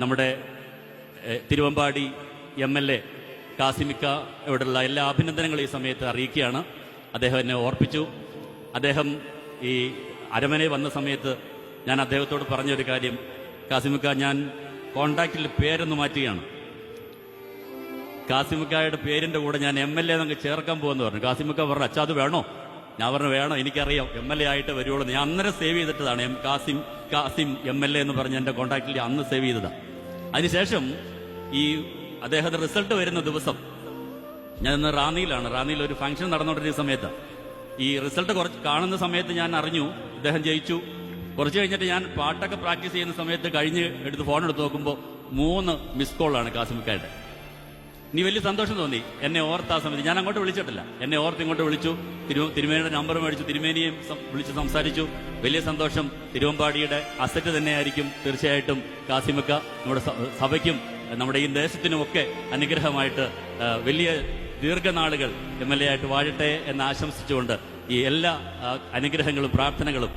നമ്മുടെ തിരുവമ്പാടി MLA കാസിമിക്കയോടുള്ള എല്ലാ അഭിനന്ദനങ്ങളും ഈ സമയത്ത് അറിയിക്കുകയാണ്. അദ്ദേഹം എന്നെ ഓർപ്പിച്ചു. അദ്ദേഹം ഈ അരമനയിൽ വന്ന സമയത്ത് ഞാൻ അദ്ദേഹത്തോട് പറഞ്ഞൊരു കാര്യം, കാസിമിക്ക, ഞാൻ കോണ്ടാക്റ്റിൽ പേരൊന്ന് മാറ്റുകയാണ്. കാസിമിക്കയുടെ പേരിന്റെ കൂടെ ഞാൻ MLA എന്നങ്ങ് ചേർക്കാൻ പോകുമെന്ന് പറഞ്ഞു. കാസിമിക്ക പറഞ്ഞു, അച്ഛാ അത് വേണോ? ഞാൻ പറഞ്ഞു, വേണം, എനിക്കറിയാം MLA ആയിട്ട് വരുവുള്ളൂ. ഞാൻ അന്നേരം സേവ് ചെയ്തിട്ടതാണ് കാസിം MLA എന്ന് പറഞ്ഞ് എൻ്റെ കോണ്ടാക്റ്റിൽ അന്ന് സേവ് ചെയ്തതാണ്. അതിനുശേഷം ഈ അദ്ദേഹത്തിന്റെ റിസൾട്ട് വരുന്ന ദിവസം ഞാൻ ഇന്ന് റാന്നിയിൽ ഒരു ഫംഗ്ഷൻ നടന്നുകൊണ്ടിരിക്കുന്ന സമയത്ത് ഈ റിസൾട്ട് കാണുന്ന സമയത്ത് ഞാൻ അറിഞ്ഞു ഇദ്ദേഹം ജയിച്ചു. കുറച്ച് കഴിഞ്ഞിട്ട് ഞാൻ പാട്ടൊക്കെ പ്രാക്ടീസ് ചെയ്യുന്ന സമയത്ത് കഴിഞ്ഞ് ഫോൺ എടുത്ത് നോക്കുമ്പോൾ 3 മിസ് കോളാണ് കാസിമിക്കയുടെ. ഇനി വലിയ സന്തോഷം തോന്നി. എന്നെ ഓർത്ത് ആ സമയത്ത് ഞാൻ അങ്ങോട്ട് വിളിച്ചിട്ടില്ല, എന്നെ ഓർത്ത് ഇങ്ങോട്ട് വിളിച്ചു. തിരുമേനിയുടെ നമ്പർ മേടിച്ചു, തിരുമേനിയും വിളിച്ച് സംസാരിച്ചു. വലിയ സന്തോഷം. തിരുവമ്പാടിയുടെ അസറ്റ് തന്നെയായിരിക്കും തീർച്ചയായിട്ടും കാസിമിക്ക. നമ്മുടെ സഭയ്ക്കും നമ്മുടെ ഈ ദേശത്തിനുമൊക്കെ അനുഗ്രഹമായിട്ട് വലിയ ദീർഘനാളുകൾ MLA ആയിട്ട് വാഴട്ടെ എന്ന് ആശംസിച്ചുകൊണ്ട് ഈ എല്ലാ അനുഗ്രഹങ്ങളും പ്രാർത്ഥനകളും